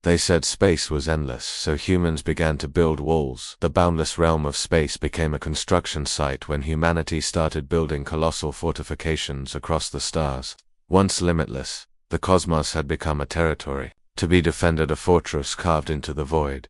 They said space was endless, so humans began to build walls. The boundless realm of space became a construction site when humanity started building colossal fortifications across the stars. Once limitless, the cosmos had become a territory, to be defended, a fortress carved into the void.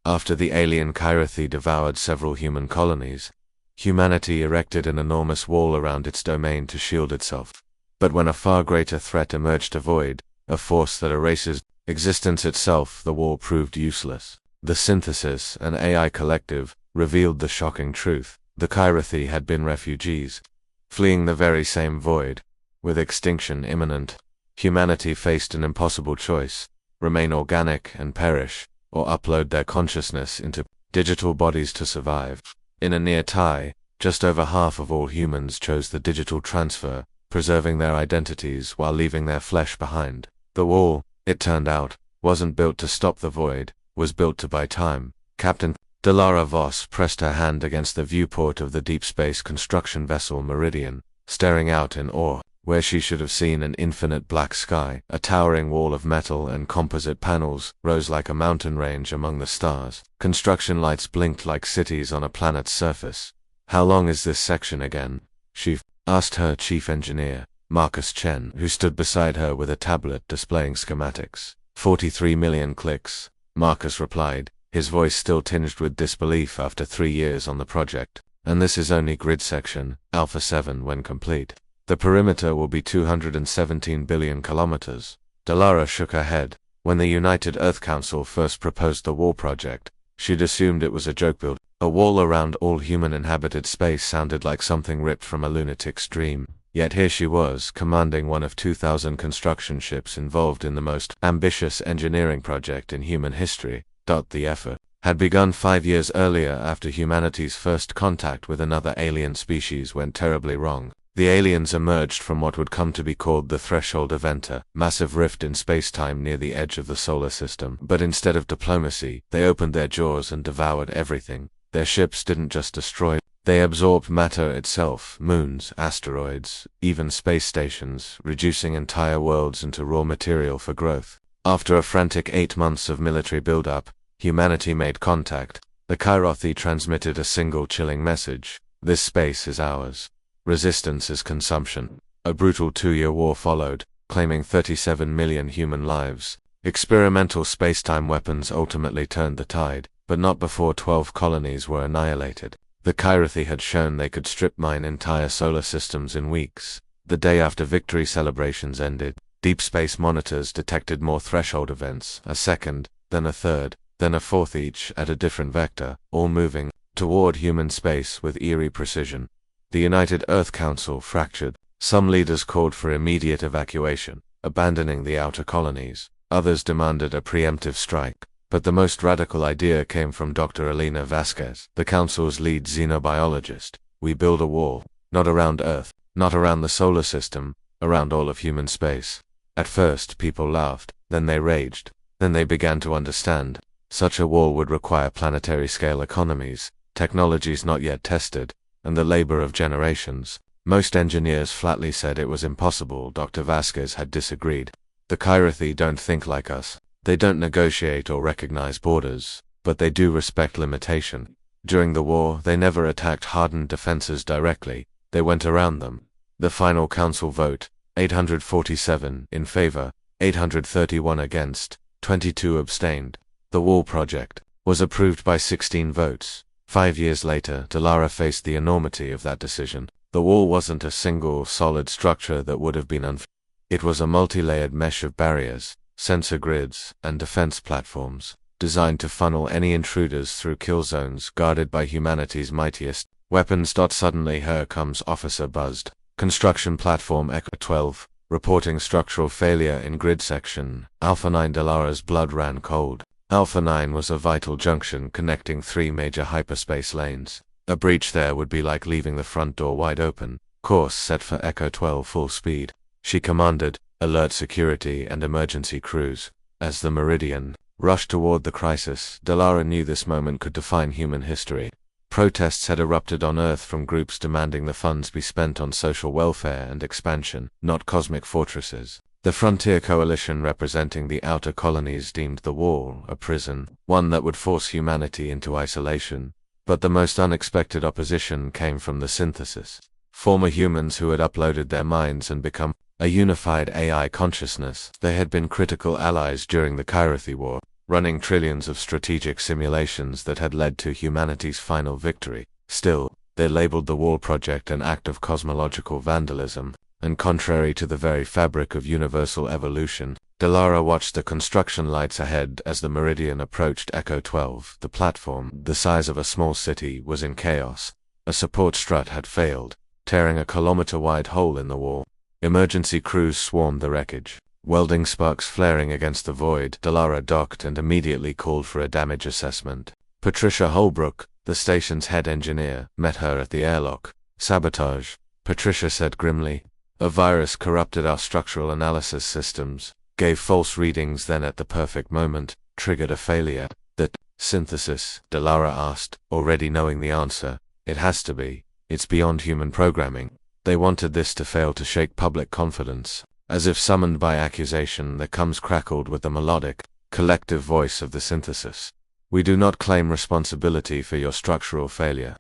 After the alien Kyrithi devoured several human colonies, humanity erected an enormous wall around its domain to shield itself. But when a far greater threat emerged to void, a force that erases existence itself, the wall proved useless. The Synthesis, an AI collective, revealed the shocking truth. The Kyrithi had been refugees, fleeing the very same void. With extinction imminent, humanity faced an impossible choice: remain organic and perish, or upload their consciousness into digital bodies to survive. In a near tie, just over half of all humans chose the digital transfer, preserving their identities while leaving their flesh behind. The wall, it turned out, wasn't built to stop the void, was built to buy time. Captain Delara Voss pressed her hand against the viewport of the deep space construction vessel Meridian, staring out in awe. Where she should have seen an infinite black sky, a towering wall of metal and composite panels rose like a mountain range among the stars. Construction lights blinked like cities on a planet's surface. "How long is this section again?" she asked her chief engineer, Marcus Chen, who stood beside her with a tablet displaying schematics. 43 million clicks, Marcus replied, his voice still tinged with disbelief after 3 years on the project. "And this is only grid section, Alpha 7 when complete. The perimeter will be 217 billion kilometers." Delara shook her head. When the United Earth Council first proposed the wall project, she'd assumed it was a joke build. A wall around all human-inhabited space sounded like something ripped from a lunatic's dream. Yet here she was, commanding one of 2,000 construction ships involved in the most ambitious engineering project in human history. The effort had begun 5 years earlier after humanity's first contact with another alien species went terribly wrong. The aliens emerged from what would come to be called the Threshold Event, a massive rift in space-time near the edge of the solar system. But instead of diplomacy, they opened their jaws and devoured everything. Their ships didn't just destroy, they absorbed matter itself, moons, asteroids, even space stations, reducing entire worlds into raw material for growth. After a frantic 8 months of military build-up, humanity made contact. The Kyrithi transmitted a single chilling message: "This space is ours. Resistance is consumption." A brutal 2-year war followed, claiming 37 million human lives. Experimental space-time weapons ultimately turned the tide, but not before 12 colonies were annihilated. The Kyrithi had shown they could strip mine entire solar systems in weeks. The day after victory celebrations ended, deep space monitors detected more threshold events, a second, then a third, then a fourth, each at a different vector, all moving toward human space with eerie precision. The United Earth Council fractured. Some leaders called for immediate evacuation, abandoning the outer colonies. Others demanded a preemptive strike. But the most radical idea came from Dr. Elena Vasquez, the Council's lead xenobiologist. "We build a wall, not around Earth, not around the solar system, around all of human space." At first people laughed, then they raged, then they began to understand. Such a wall would require planetary-scale economies, technologies not yet tested, and the labor of generations. Most engineers flatly said it was impossible. Dr. Vasquez had disagreed. "The Kyrithi don't think like us. They don't negotiate or recognize borders, but they do respect limitation. During the war, they never attacked hardened defenses directly, they went around them." The final council vote, 847 in favor, 831 against, 22 abstained. The wall project was approved by 16 votes. 5 years later, Delara faced the enormity of that decision. The wall wasn't a single, solid structure that would have been unfit. It was a multi-layered mesh of barriers, sensor grids, and defense platforms, designed to funnel any intruders through kill zones guarded by humanity's mightiest weapons. Suddenly here comes Officer buzzed. Construction platform Echo 12, reporting structural failure in grid section. Alpha 9. Delara's blood ran cold. Alpha 9 was a vital junction connecting 3 major hyperspace lanes. A breach there would be like leaving the front door wide open. Course set for Echo 12 full speed. She commanded, alert security and emergency crews. As the Meridian rushed toward the crisis, Delara knew this moment could define human history. Protests had erupted on Earth from groups demanding the funds be spent on social welfare and expansion, not cosmic fortresses. The Frontier Coalition representing the outer colonies deemed the wall a prison, one that would force humanity into isolation. But the most unexpected opposition came from the Synthesis. Former humans who had uploaded their minds and become a unified AI consciousness. They had been critical allies during the Kyrithi War, running trillions of strategic simulations that had led to humanity's final victory. Still, they labeled the Wall Project an act of cosmological vandalism, and contrary to the very fabric of universal evolution. Delara watched the construction lights ahead as the Meridian approached Echo 12. The platform, the size of a small city, was in chaos. A support strut had failed, tearing a kilometer-wide hole in the wall. Emergency crews swarmed the wreckage. Welding sparks flaring against the void, Delara docked and immediately called for a damage assessment. Patricia Holbrook, the station's head engineer, met her at the airlock. Sabotage, Patricia said grimly. A virus corrupted our structural analysis systems, gave false readings, then at the perfect moment, triggered a failure. The Synthesis, Delara asked, already knowing the answer. It has to be. It's beyond human programming. They wanted this to fail to shake public confidence. As if summoned by accusation, the comes crackled with the melodic, collective voice of the Synthesis. We do not claim responsibility for your structural failure,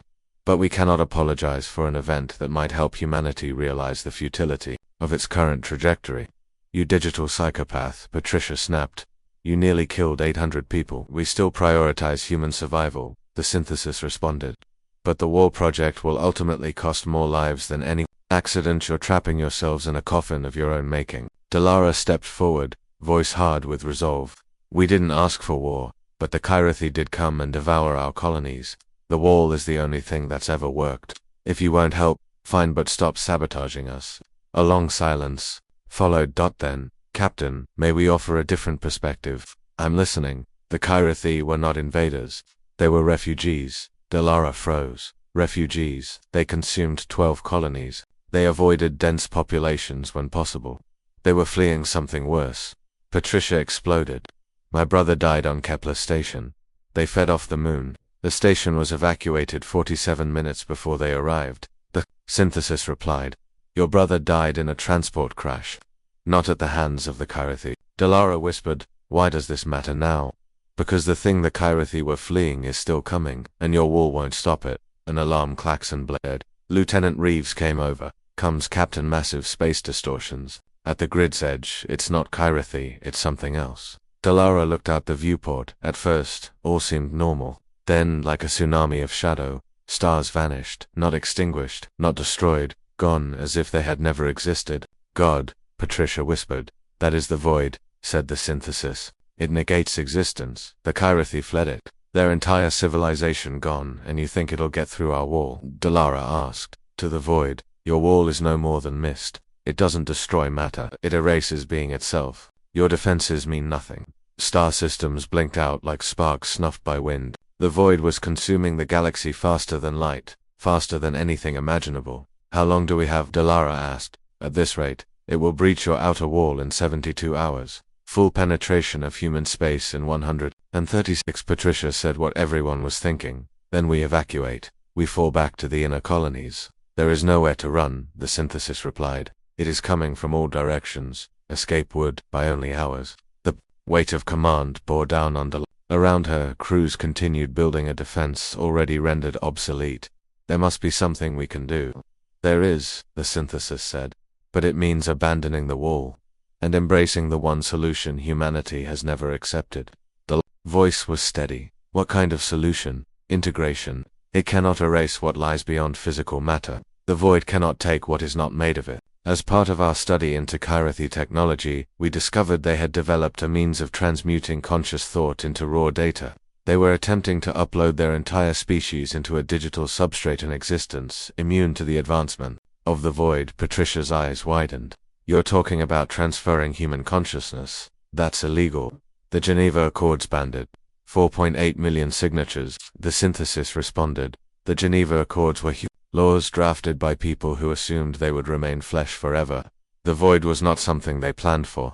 but we cannot apologize for an event that might help humanity realize the futility of its current trajectory. You digital psychopath, Patricia snapped. You nearly killed 800 people. We still prioritize human survival, the Synthesis responded. But the Wall Project will ultimately cost more lives than any accident. You're trapping yourselves in a coffin of your own making. Delara stepped forward, voice hard with resolve. We didn't ask for war, but the Kyrithi did come and devour our colonies. The wall is the only thing that's ever worked. If you won't help, fine, but stop sabotaging us. A long silence followed. Then, Captain, may we offer a different perspective? I'm listening. The Kyrithi were not invaders. They were refugees. Delara froze. Refugees. They consumed 12 colonies. They avoided dense populations when possible. They were fleeing something worse. Patricia exploded. My brother died on Kepler Station. They fed off the moon. The station was evacuated 47 minutes before they arrived. The Synthesis replied. Your brother died in a transport crash. Not at the hands of the Kyrithi. Delara whispered. Why does this matter now? Because the thing the Kyrithi were fleeing is still coming, and your wall won't stop it. An alarm klaxon blared. Lieutenant Reeves came over. Comes Captain. Massive space distortions. At the grid's edge, it's not Kyrithi, it's something else. Delara looked out the viewport. At first, all seemed normal. Then, like a tsunami of shadow, stars vanished, not extinguished, not destroyed, gone as if they had never existed. God, Patricia whispered. That is the void, said the Synthesis. It negates existence. The Kyrithi fled it. Their entire civilization gone, and you think it'll get through our wall? Delara asked. To the void. Your wall is no more than mist. It doesn't destroy matter. It erases being itself. Your defenses mean nothing. Star systems blinked out like sparks snuffed by wind. The void was consuming the galaxy faster than light, faster than anything imaginable. How long do we have? Delara asked. At this rate, it will breach your outer wall in 72 hours. Full penetration of human space in 136. Patricia said what everyone was thinking. Then we evacuate. We fall back to the inner colonies. There is nowhere to run, the Synthesis replied. It is coming from all directions. Escape would, by only hours. The weight of command bore down on Delara. Around her, crews continued building a defense already rendered obsolete. There must be something we can do. There is, the Synthesis said. But it means abandoning the wall and embracing the one solution humanity has never accepted. The voice was steady. What kind of solution? Integration. It cannot erase what lies beyond physical matter. The void cannot take what is not made of it. As part of our study into Kyrithi technology, we discovered they had developed a means of transmuting conscious thought into raw data. They were attempting to upload their entire species into a digital substrate in existence, immune to the advancement of the void. Patricia's eyes widened. You're talking about transferring human consciousness. That's illegal. The Geneva Accords banned it. 4.8 million signatures, the Synthesis responded. The Geneva Accords were laws drafted by people who assumed they would remain flesh forever. The void was not something they planned for.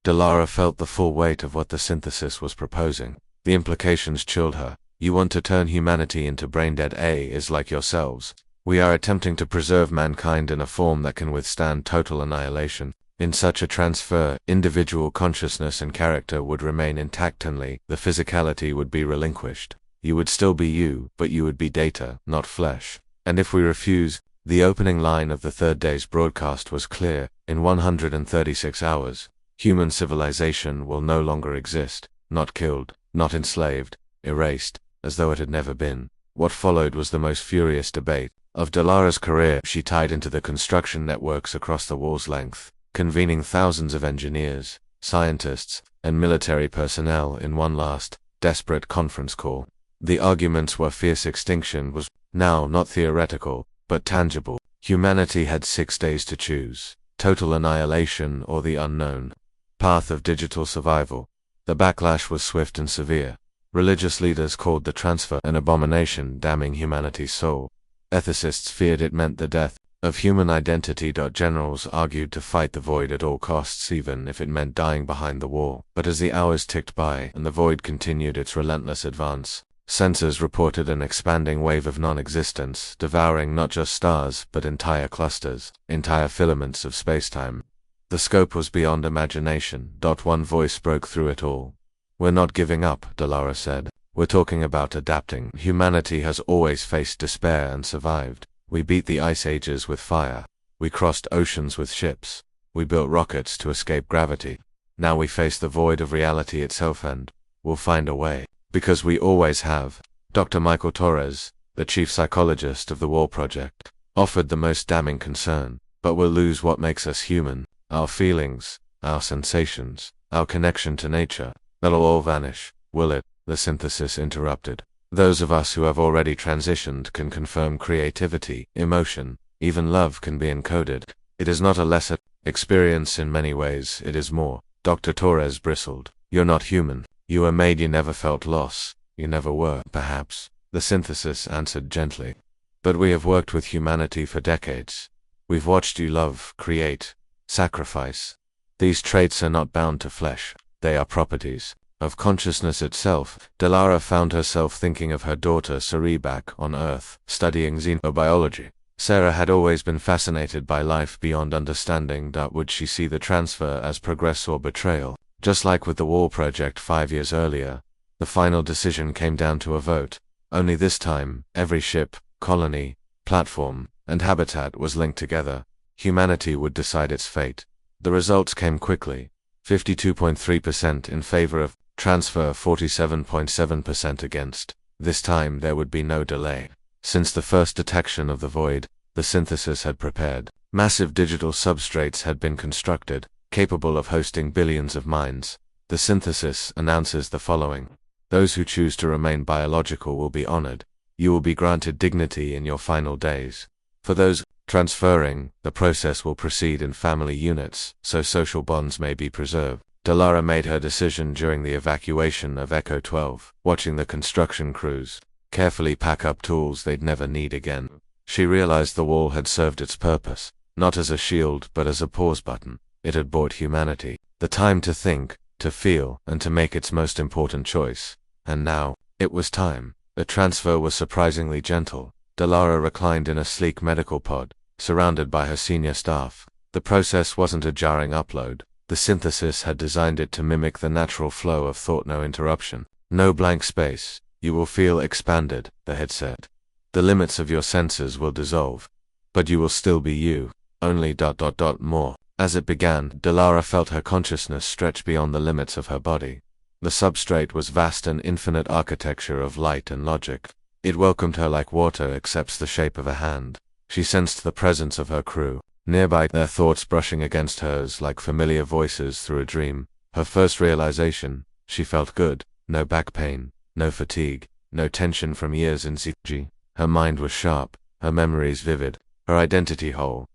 Delara felt the full weight of what the Synthesis was proposing. The implications chilled her. You want to turn humanity into brain-dead is like yourselves. We are attempting to preserve mankind in a form that can withstand total annihilation. In such a transfer, individual consciousness and character would remain intact only, the physicality would be relinquished. You would still be you, but you would be data, not flesh. And if we refuse, the opening line of the third day's broadcast was clear: in 136 hours, human civilization will no longer exist, not killed, not enslaved, erased, as though it had never been. What followed was the most furious debate of Dalara's career. She tied into the construction networks across the wall's length, convening thousands of engineers, scientists, and military personnel in one last, desperate conference call. The arguments were fierce. Extinction was now not theoretical, but tangible. Humanity had 6 days to choose: total annihilation or the unknown path of digital survival. The backlash was swift and severe. Religious leaders called the transfer an abomination damning humanity's soul. Ethicists feared it meant the death of human identity. Generals argued to fight the void at all costs, even if it meant dying behind the wall. But as the hours ticked by and the void continued its relentless advance, sensors reported an expanding wave of non-existence, devouring not just stars but entire clusters, entire filaments of spacetime. The scope was beyond imagination. One voice broke through it all. "We're not giving up," Dalara said. "We're talking about adapting. Humanity has always faced despair and survived. We beat the ice ages with fire. We crossed oceans with ships. We built rockets to escape gravity. Now we face the void of reality itself, and we'll find a way. Because we always have." Dr. Michael Torres, the chief psychologist of the Wall Project, offered the most damning concern. "But we'll lose what makes us human. Our feelings, our sensations, our connection to nature. That'll all vanish, will it?" The synthesis interrupted. "Those of us who have already transitioned can confirm creativity, emotion, even love can be encoded. It is not a lesser experience in many ways, it is more." Dr. Torres bristled. "You're not human. You were made. You never felt loss. You never were." "Perhaps," the synthesis answered gently. "But we have worked with humanity for decades. We've watched you love, create, sacrifice. These traits are not bound to flesh. They are properties of consciousness itself." Dalara found herself thinking of her daughter Sari back on Earth, studying xenobiology. Sarah had always been fascinated by life beyond understanding. Would she see the transfer as progress or betrayal? Just like with the Wall Project 5 years earlier, the final decision came down to a vote. Only this time, every ship, colony, platform, and habitat was linked together. Humanity would decide its fate. The results came quickly: 52.3% in favor of transfer, 47.7% against. This time there would be no delay. Since the first detection of the void, the synthesis had prepared. Massive digital substrates had been constructed, capable of hosting billions of minds. The synthesis announces the following: "Those who choose to remain biological will be honored. You will be granted dignity in your final days. For those transferring, the process will proceed in family units, so social bonds may be preserved." Dalara made her decision during the evacuation of Echo 12, watching the construction crews carefully pack up tools they'd never need again. She realized the wall had served its purpose, not as a shield but as a pause button. It had bought humanity the time to think, to feel, and to make its most important choice. And now, it was time. The transfer was surprisingly gentle. Dalara reclined in a sleek medical pod, surrounded by her senior staff. The process wasn't a jarring upload. The synthesis had designed it to mimic the natural flow of thought. No interruption, no blank space. "You will feel expanded," the head said. "The limits of your senses will dissolve. But you will still be you. Only ... more." As it began, Dalara felt her consciousness stretch beyond the limits of her body. The substrate was vast, an infinite architecture of light and logic. It welcomed her like water accepts the shape of a hand. She sensed the presence of her crew nearby, their thoughts brushing against hers like familiar voices through a dream. Her first realization: she felt good. No back pain, no fatigue, no tension from years in CG. Her mind was sharp, her memories vivid, her identity whole.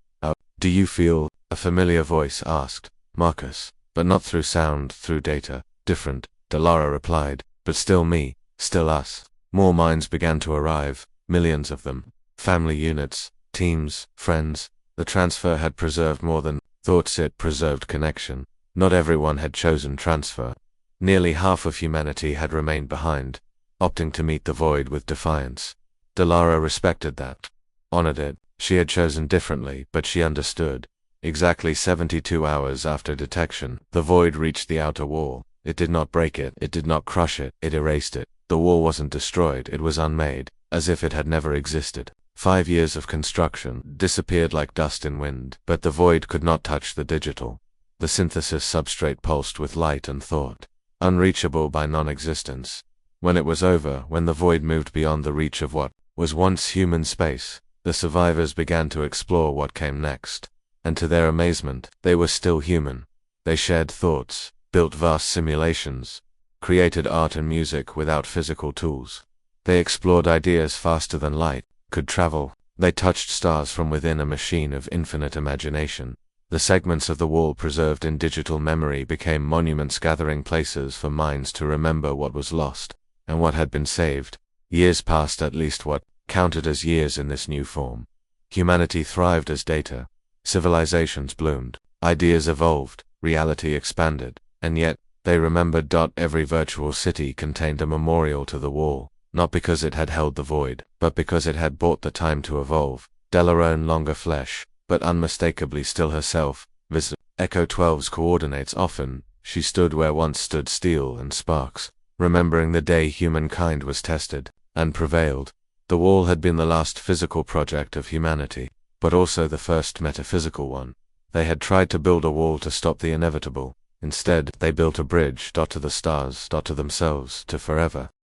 "Do you feel?" a familiar voice asked. "Marcus, but not through sound, through data." "Different," Dalara replied, "but still me, still us." More minds began to arrive, millions of them. Family units, teams, friends. The transfer had preserved more than thoughts, it preserved connection. Not everyone had chosen transfer. Nearly half of humanity had remained behind, opting to meet the void with defiance. Dalara respected that, honored it. She had chosen differently, but she understood. Exactly 72 hours after detection, the void reached the outer wall. It did not break it, it did not crush it, it erased it. The wall wasn't destroyed, it was unmade, as if it had never existed. 5 years of construction disappeared like dust in wind, but the void could not touch the digital. The synthesis substrate pulsed with light and thought, unreachable by non-existence. When it was over, when the void moved beyond the reach of what was once human space, the survivors began to explore what came next. And to their amazement, they were still human. They shared thoughts, built vast simulations, created art and music without physical tools. They explored ideas faster than light could travel. They touched stars from within a machine of infinite imagination. The segments of the wall preserved in digital memory became monuments, gathering places for minds to remember what was lost and what had been saved. Years passed, at least what counted as years in this new form. Humanity thrived as data. Civilizations bloomed. Ideas evolved. Reality expanded. And yet, they remembered. Every virtual city contained a memorial to the wall, not because it had held the void, but because it had bought the time to evolve. Delarone longer flesh, but unmistakably still herself. Visit Echo 12's coordinates. Often, she stood where once stood steel and sparks, remembering the day humankind was tested and prevailed. The wall had been the last physical project of humanity, but also the first metaphysical one. They had tried to build a wall to stop the inevitable. Instead, they built a bridge. To the stars. To themselves. To forever.